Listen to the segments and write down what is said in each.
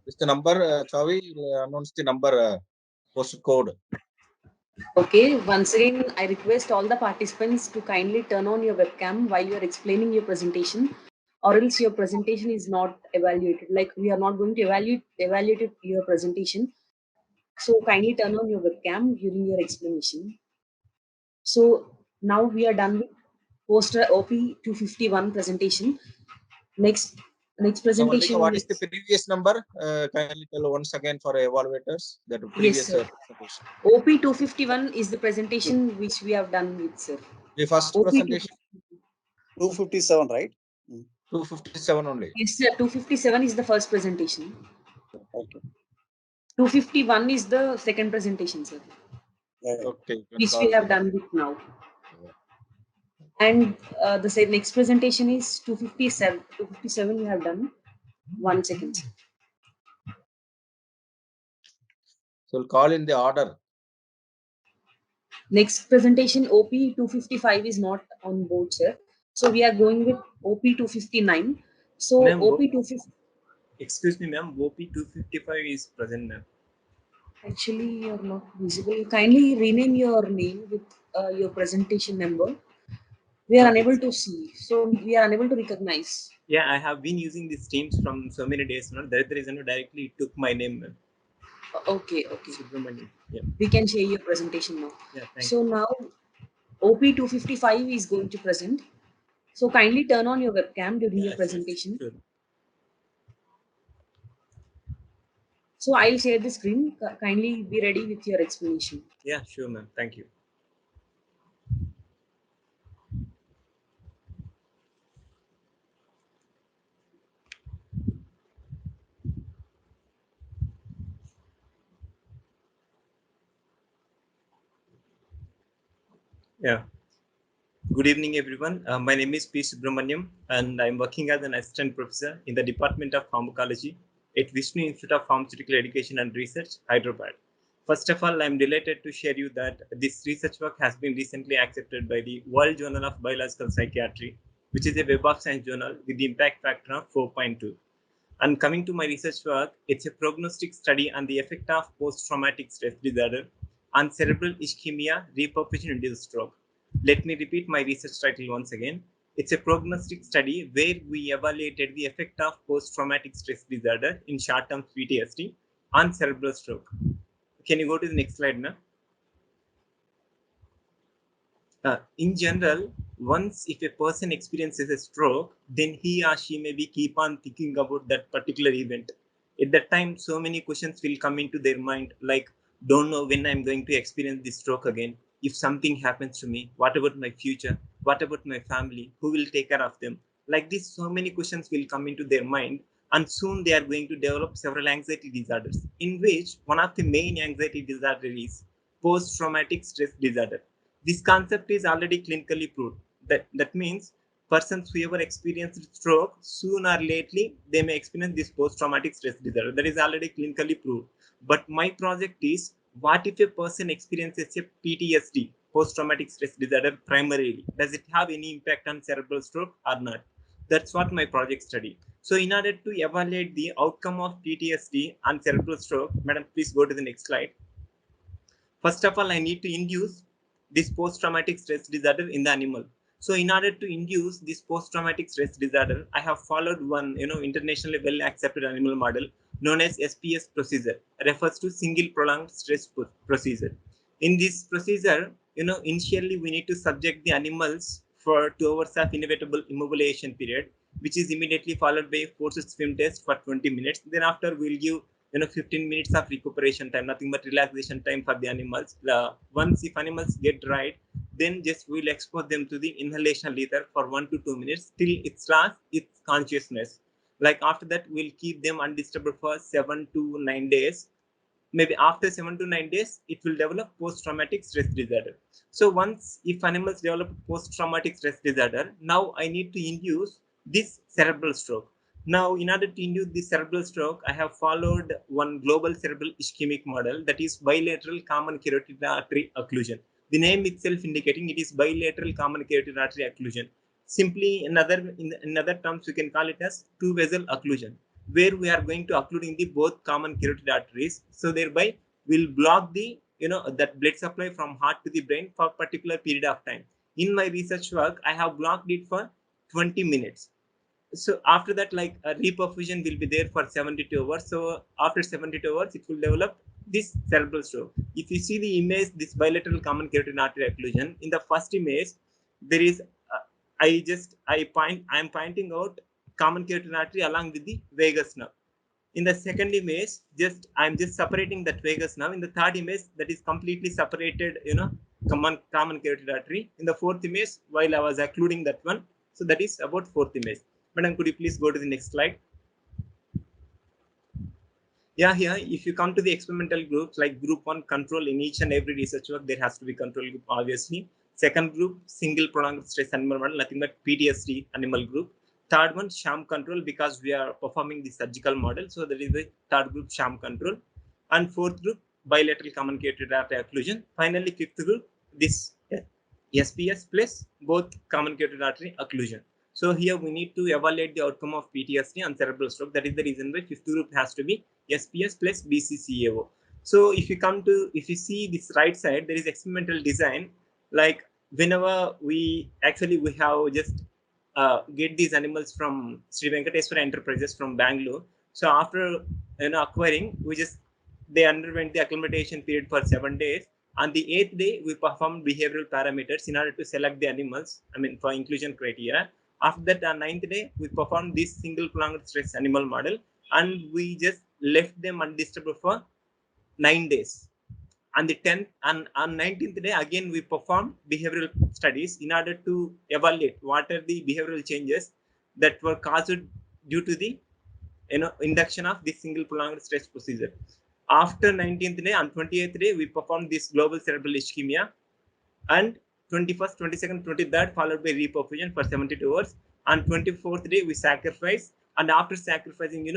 Is the number, Chavi, announce the number, post code. Okay, once again, I request all the participants to kindly turn on your webcam while you are explaining your presentation, or else your presentation is not evaluated. Like we are not going to evaluate your presentation. So kindly turn on your webcam during your explanation. So now we are done with poster OP 251 presentation. Next So, Malika, presentation what is the is, previous number? Kindly tell once again for evaluators that yes previous sir. presentation. OP 251 is the presentation which we have done with sir. The first OP presentation, 257, right? 257 only. Yes sir, 257 is the first presentation. Okay. 251 is the second presentation, sir, Yeah, yeah. Okay, you can which we call have the. done with now. And the next presentation is 257. 257 we have done. 1 second. Sir. So, we'll call in the order. Next presentation OP 255 is not on board, sir. So we are going with OP 259. So Ma'am, OP 250. excuse me, ma'am. OP 255 is present, ma'am. Actually, you're not visible. Kindly rename your name with your presentation number. We are unable to see, so we are unable to recognize. Yeah, I have been using these Teams from so many days now. That's the reason directly it took my name, ma'am. Okay. Subramanian. Yeah. We can share your presentation now. Yeah, thank So now OP 255 is going to present. So kindly turn on your webcam during your presentation. Sure. So I'll share the screen. Kindly be ready with your explanation. Yeah, sure, ma'am. Thank you. Yeah. Good evening, everyone. My name is P. Subramaniam, and I'm working as an assistant professor in the Department of Pharmacology at Vishnu Institute of Pharmaceutical Education and Research, Hyderabad. First of all, I'm delighted to share you that this research work has been recently accepted by the World Journal of Biological Psychiatry, which is a Web of Science journal with the impact factor of 4.2. And coming to my research work, it's a prognostic study on the effect of post-traumatic stress disorder on cerebral ischemia, repurposing-induced stroke. Let me repeat my research title once again. It's a prognostic study where we evaluated the effect of post-traumatic stress disorder in short-term PTSD on cerebral stroke. Can you go to the next slide now? In general, once if a person experiences a stroke, then he or she maybe keep on thinking about that particular event. At that time, so many questions will come into their mind, like, don't know when I'm going to experience this stroke again. If something happens to me, what about my future? What about my family? Who will take care of them? Like this, so many questions will come into their mind, and soon they are going to develop several anxiety disorders, in which one of the main anxiety disorder is post-traumatic stress disorder. This concept is already clinically proved. That means persons who ever experienced stroke, soon or lately, they may experience this post-traumatic stress disorder. That is already clinically proved. But my project is, what if a person experiences a PTSD, post-traumatic stress disorder primarily? Does it have any impact on cerebral stroke or not? That's what my project study. So in order to evaluate the outcome of PTSD on cerebral stroke, madam, please go to the next slide. First of all, I need to induce this post-traumatic stress disorder in the animal. So in order to induce this post-traumatic stress disorder, I have followed one, internationally well-accepted animal model known as SPS procedure, refers to single prolonged stress procedure. In this procedure, initially we need to subject the animals for 2 hours of inevitable immobilization period, which is immediately followed by a forced swim test for 20 minutes. Then after we'll give 15 minutes of recuperation time, nothing but relaxation time for the animals. Once if animals get right, then just we'll expose them to the inhalation ether for 1 to 2 minutes till it lost its consciousness. Like after that, we'll keep them undisturbed for 7 to 9 days. Maybe after 7 to 9 days, it will develop post-traumatic stress disorder. So once if animals develop post-traumatic stress disorder, now I need to induce this cerebral stroke. Now, in order to induce this cerebral stroke, I have followed one global cerebral ischemic model, that is bilateral common carotid artery occlusion. The name itself indicating it is bilateral common carotid artery occlusion. Simply, in other terms, we can call it as two-vessel occlusion. where we are going to occluding the both common carotid arteries. So thereby we'll block the that blood supply from heart to the brain for a particular period of time. In my research work, I have blocked it for 20 minutes. So after that, like a reperfusion will be there for 72 hours. So after 72 hours, it will develop this cerebral stroke. If you see the image, this bilateral common carotid artery occlusion, in the first image, there is I'm pointing out common carotid artery along with the vagus nerve. In the second image, I'm just separating that vagus nerve. In the third image, that is completely separated, common carotid artery. In the fourth image, while I was occluding that one, so that is about fourth image. Madam, could you please go to the next slide? Yeah, here, if you come to the experimental groups, like group 1 control, in each and every research work, there has to be control group, obviously. Second group, single prolonged stress animal model, nothing but PTSD animal group. Third one, sham control, because we are performing the surgical model. So that is the third group, sham control. And fourth group, bilateral common carotid artery occlusion. Finally, fifth group, this SPS plus both common carotid artery occlusion. So here we need to evaluate the outcome of PTSD and cerebral stroke. That is the reason why fifth group has to be SPS plus BCCAO. So if you see this right side, there is experimental design. Like whenever we have just get these animals from Sri Venkateswara Enterprises from Bangalore. So after acquiring, they underwent the acclimatization period for 7 days. On the 8th day, we performed behavioral parameters in order to select the animals, for inclusion criteria. After that, on 9th day, we performed this single prolonged stress animal model, and we just left them undisturbed for 9 days. On the 10th and on 19th day, again we performed behavioral studies in order to evaluate what are the behavioral changes that were caused due to the induction of this single prolonged stress procedure. After 19th day, on 28th day, we performed this global cerebral ischemia, and 21st, 22nd, 23rd followed by reperfusion for 72 hours. On 24th day, we sacrifice, and after sacrificing,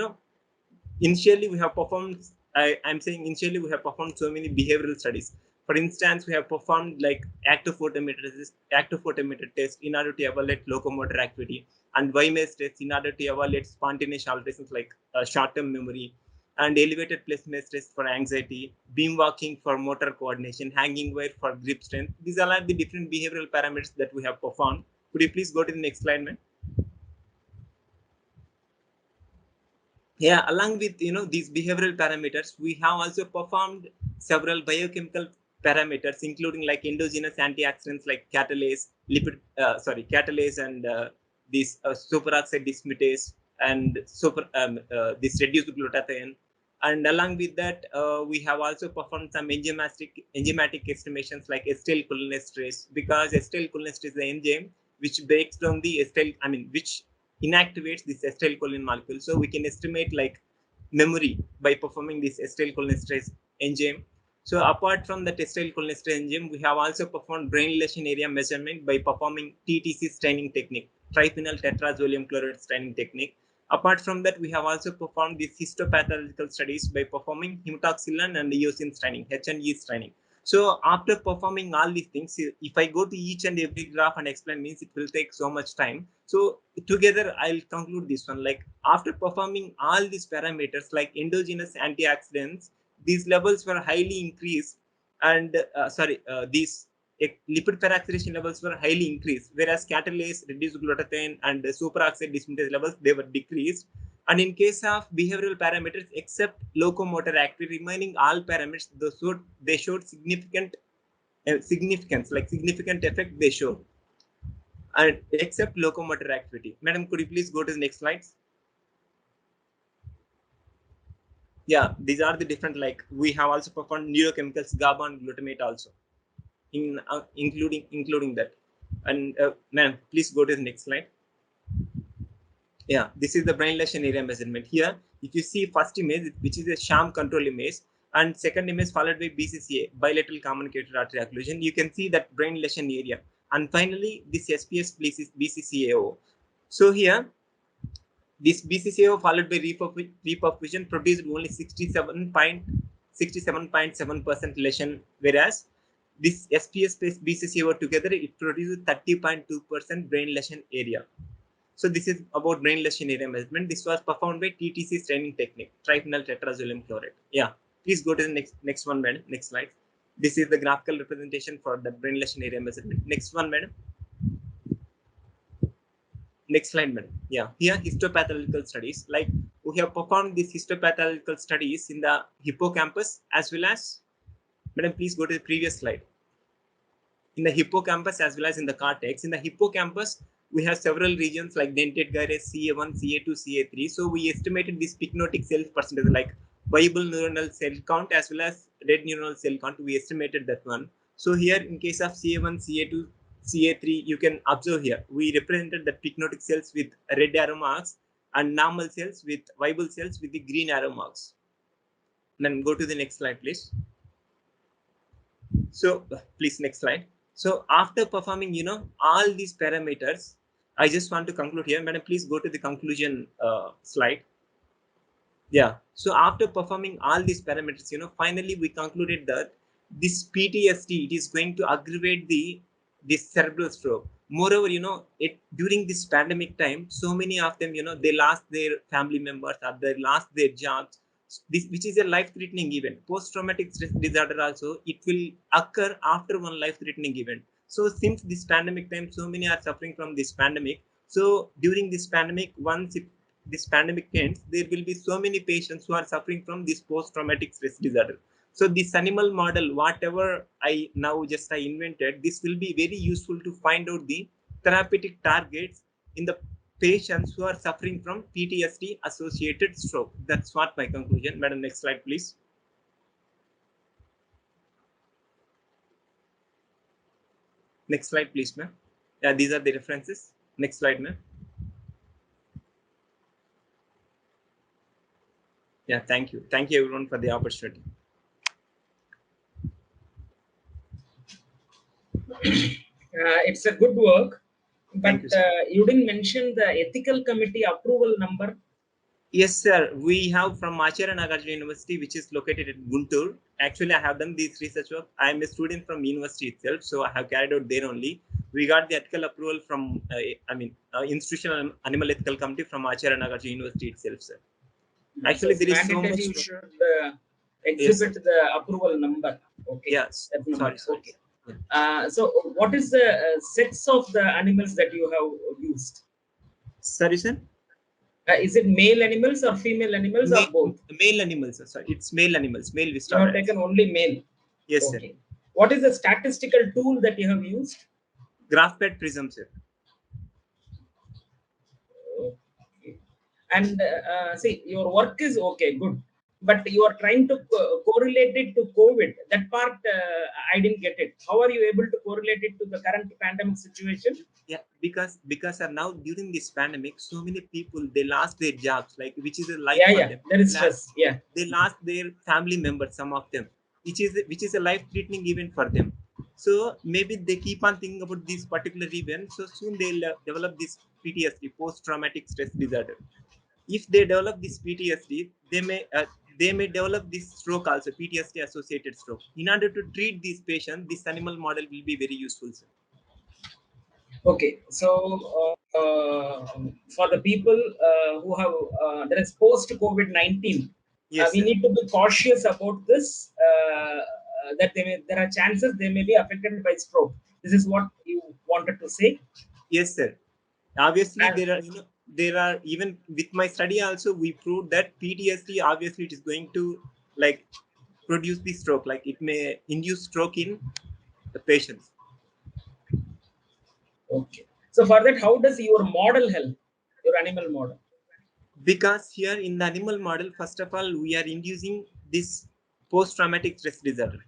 initially we have performed, initially we have performed so many behavioral studies. For instance, we have performed like active photometer test in order to evaluate locomotor activity, and Weimer's test in order to evaluate spontaneous alterations like short-term memory, and elevated placement test for anxiety, beam walking for motor coordination, hanging wire for grip strength. These are the different behavioral parameters that we have performed. Could you please go to the next slide, man? Yeah, along with these behavioral parameters, we have also performed several biochemical parameters, including like endogenous antioxidants like catalase, catalase, and this superoxide dismutase, and this reduced glutathione. And along with that, we have also performed some enzymatic estimations like acetylcholinesterase, because acetylcholinesterase is the enzyme which breaks down the which inactivates this acetylcholine molecule. So we can estimate like memory by performing this acetylcholinesterase enzyme. So apart from the acetylcholinesterase enzyme, we have also performed brain lesion area measurement by performing TTC staining technique, triphenyl tetrazolium chloride staining technique. Apart from that, we have also performed these histopathological studies by performing hematoxylin and eosin staining, H&E staining. So after performing all these things, if I go to each and every graph and explain, means it will take so much time. So together, I'll conclude this one. Like after performing all these parameters, like endogenous antioxidants, these levels were highly increased, and these lipid peroxidation levels were highly increased, whereas catalase, reduced glutathione, and superoxide dismutase levels, they were decreased. And in case of behavioral parameters, except locomotor activity, remaining all parameters, they showed significant significance, like significant effect they showed, and except locomotor activity. Madam, could you please go to the next slides? Yeah, these are the different, like we have also performed neurochemicals, GABA and glutamate also, including that. And ma'am, please go to the next slide. Yeah, this is the brain lesion area measurement. Here, if you see first image, which is a sham control image, and second image followed by BCCA, bilateral common carotid artery occlusion, you can see that brain lesion area. And finally, this SPS BCCAO. So here, this BCCAO followed by reperfusion produced only 67.7% lesion, whereas this SPS plus BCCAO together, it produces 30.2% brain lesion area. So this is about brain lesion area measurement. This was performed by TTC staining technique, triphenyl tetrazolium chloride. Yeah, please go to the next one, madam. Next slide. This is the graphical representation for the brain lesion area measurement. Next one, madam. Next slide, madam. Yeah, here histopathological studies. Like we have performed these histopathological studies in the hippocampus as well as, madam, please go to the previous slide. In the hippocampus as well as in the cortex. In the hippocampus, we have several regions like dentate gyrus, CA1, CA2, CA3. So we estimated this pycnotic cells percentage, like viable neuronal cell count as well as red neuronal cell count. We estimated that one. So here in case of CA1, CA2, CA3, you can observe here, we represented the pycnotic cells with red arrow marks and normal cells with viable cells with the green arrow marks. Then go to the next slide, please. So please, next slide. So after performing, all these parameters, I just want to conclude here. Madam, please go to the conclusion slide. Yeah. So after performing all these parameters, finally we concluded that this PTSD, it is going to aggravate this cerebral stroke. Moreover, during this pandemic time, so many of them, they lost their family members or they lost their jobs. This, which is a life-threatening event. Post-traumatic stress disorder also, it will occur after one life-threatening event. So since this pandemic time, so many are suffering from this pandemic. So during this pandemic, once this pandemic ends, there will be so many patients who are suffering from this post-traumatic stress disorder. So this animal model, whatever I invented, this will be very useful to find out the therapeutic targets in the patients who are suffering from PTSD associated stroke. That's what my conclusion. Madam, next slide, please. Next slide, please, ma'am. Yeah, these are the references. Next slide, ma'am. Yeah, thank you. Thank you everyone for the opportunity. It's a good work, but you, you didn't mention the ethical committee approval number. Yes, sir. We have from Acharya Nagarjuna University, which is located at Guntur. Actually, I have done this research work. I am a student from university itself, so I have carried out there only. We got the ethical approval from, Institutional Animal Ethical Committee from Acharya Nagarjuna University itself, sir. Actually, so there is so much. You should exhibit the approval number. Okay. Yes. Sorry. Okay. So, what is the sex of the animals that you have used? Sorry, sir. Is it male animals or female animals or both? Male animals, sir. It's male animals. Male Vista. You have taken only male. Yes, okay. Sir. What is the statistical tool that you have used? GraphPad Prism, sir. Okay. And see, your work is okay, good. But you are trying to correlate it to COVID. That part, I didn't get it. How are you able to correlate it to the current pandemic situation? Yeah, because now during this pandemic, so many people, they lost their jobs, like which is a life for them. There is stress. Yeah, they lost their family members, some of them, which is a life-threatening event for them. So maybe they keep on thinking about this particular event. So soon they'll develop this PTSD, post-traumatic stress disorder. If they develop this PTSD, they may develop this stroke also, PTSD associated stroke. In order to treat these patients, this animal model will be very useful, sir. Okay, so for the people who have there is post COVID-19, yes, we need to be cautious about this. That there are chances they may be affected by stroke. This is what you wanted to say. Yes, sir. Obviously, there are even with my study also, we proved that PTSD obviously it is going to like produce the stroke, like it may induce stroke in the patients. Okay. So for that, how does your model help, your animal model? Because here in the animal model, first of all, we are inducing this post-traumatic stress disorder.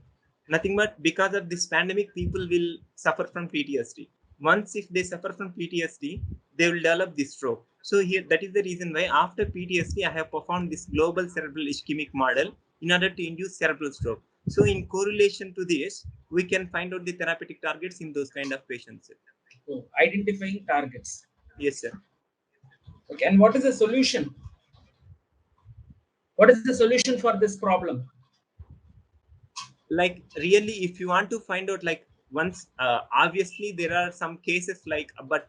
Nothing but because of this pandemic, people will suffer from PTSD. Once if they suffer from PTSD, they will develop this stroke. So here, that is the reason why after PTSD, I have performed this global cerebral ischemic model in order to induce cerebral stroke. So in correlation to this, we can find out the therapeutic targets in those kind of patients. So identifying targets. Yes, sir. Okay, and what is the solution? What is the solution for this problem? Like really, if you want to find out, like once obviously there are some cases like, but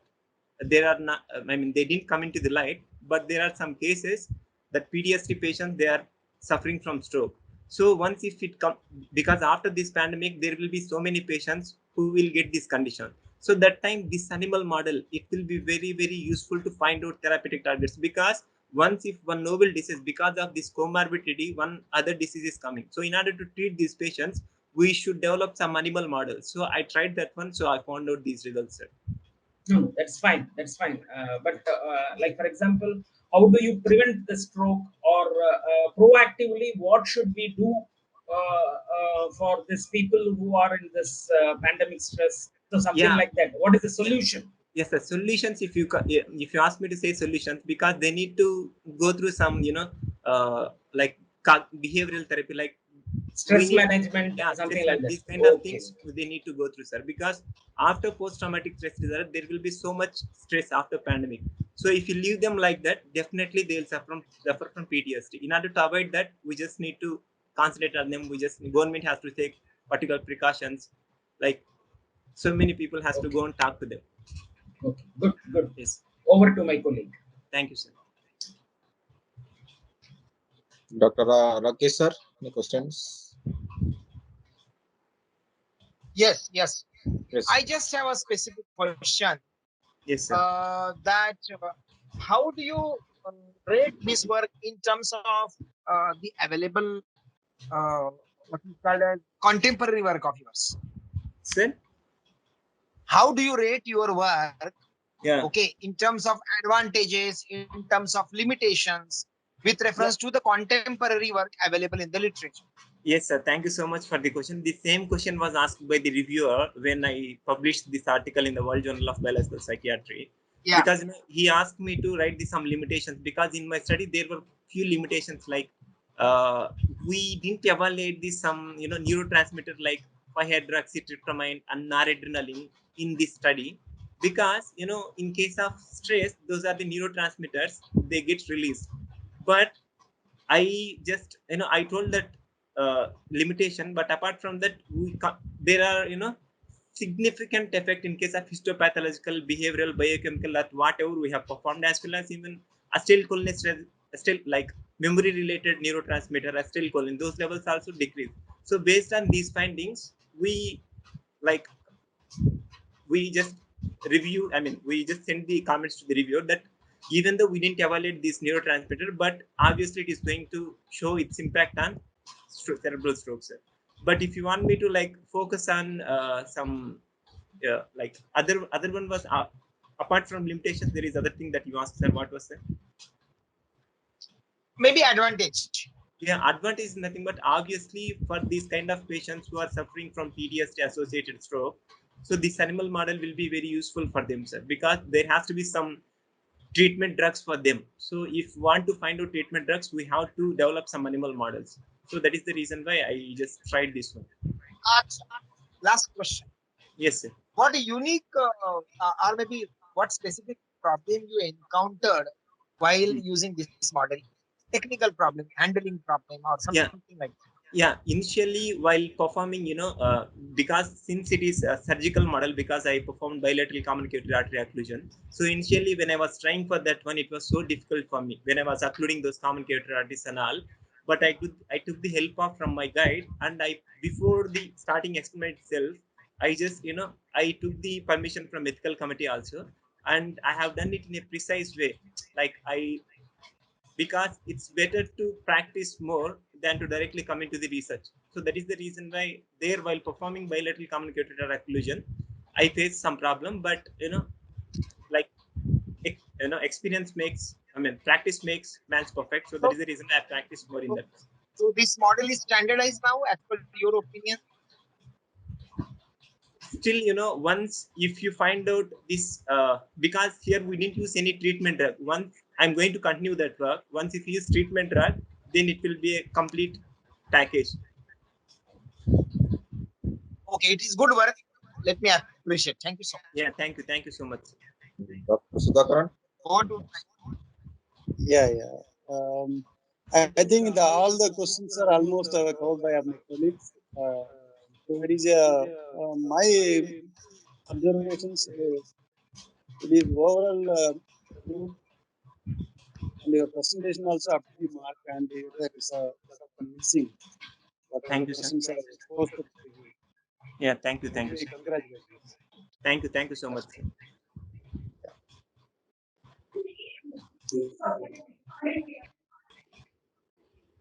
there are not, I mean, they didn't come into the light, but there are some cases that PTSD patients, they are suffering from stroke. So once if it come, because after this pandemic, there will be so many patients who will get this condition. So that time, this animal model, it will be very, very useful to find out therapeutic targets, because once if one novel disease, because of this comorbidity, one other disease is coming. So in order to treat these patients, we should develop some animal models. So I tried that one. So I found out these results, sir. No, that's fine. That's fine. But like for example, how do you prevent the stroke, or proactively, what should we do for these people who are in this pandemic stress? So something Yeah. like that. What is the solution? Yes, the solutions. If you ask me to say solutions, because they need to go through some, like behavioral therapy, like we Stress need, management, yeah, something like that. these kind of Okay. things they need to go through, sir. Because after post-traumatic stress disorder, there will be so much stress after pandemic. So if you leave them like that, definitely they will suffer from PTSD. In order to avoid that, we just need to concentrate on them. Government has to take particular precautions, like so many people has to Okay. go and talk to them. Okay. Good. Good. Yes. Over to my colleague. Thank you, sir. Dr. Rakesh sir, any questions? Yes, yes. Yes. I just have a specific question. Yes, sir. That how do you rate this work in terms of the available what is called as contemporary work of yours? Sir? How do you rate your work? Yeah. Okay, in terms of advantages, in terms of limitations, with reference to the contemporary work available in the literature. Yes, sir. Thank you so much for the question. The same question was asked by the reviewer when I published this article in the World Journal of Biological Psychiatry. Yeah. Because he asked me to write some limitations, because in my study there were few limitations, like we didn't evaluate some neurotransmitter like 5-hydroxytryptamine and noradrenaline in this study, because in case of stress, those are the neurotransmitters, they get released. But I just I told that limitation, but apart from that, there are significant effect in case of histopathological, behavioral, biochemical, that whatever we have performed, as well as even acetylcholine, still like memory related neurotransmitter acetylcholine, those levels also decrease. So based on these findings, we like we just reviewed, I mean, we just sent the comments to the reviewer that even though we didn't evaluate this neurotransmitter, but obviously it is going to show its impact on cerebral strokes. But if you want me to like focus on some like other one was apart from limitations, there is other thing that you asked, sir. What was that? Maybe advantage. Yeah, advantage is nothing but obviously for these kind of patients who are suffering from PTSD associated stroke, so this animal model will be very useful for them, sir, because there has to be some treatment drugs for them. So if want to find out treatment drugs, we have to develop some animal models. So that is the reason why I just tried this one. Last question. Yes, sir. What unique or maybe what specific problem you encountered while using this model? Technical problem, handling problem, or something like that. Yeah, initially while performing, because since it is a surgical model, because I performed bilateral communicatory artery occlusion. So initially when I was trying for that one, it was so difficult for me when I was occluding those communicatory arteries and all. But I took the help of from my guide, and before the starting experiment itself, I just, I took the permission from ethical committee also, and I have done it in a precise way. Like because it's better to practice more than to directly come into the research. So that is the reason why there, while performing bilateral communicatory occlusion, I faced some problem, but like experience makes, I mean, practice makes man's perfect. So that is the reason I practice more in that. So this model is standardized now, as per your opinion? Still, once if you find out this, because here we didn't use any treatment drug. Once I'm going to continue that work, once if you use treatment drug, then it will be a complete package. Okay, it is good work. Let me appreciate. Thank you so much. Yeah, thank you so much. Dr. Sudhakaran? Yeah. I think all the questions are almost covered by my colleagues. So it is my observations. It is overall good, and your presentation also up to the mark, and there is a lot of convincing. Whatever Thank you, sir. questions are posed to you. Yeah, thank you, Really, sir. congratulations. Thank you so much, sir. Yeah.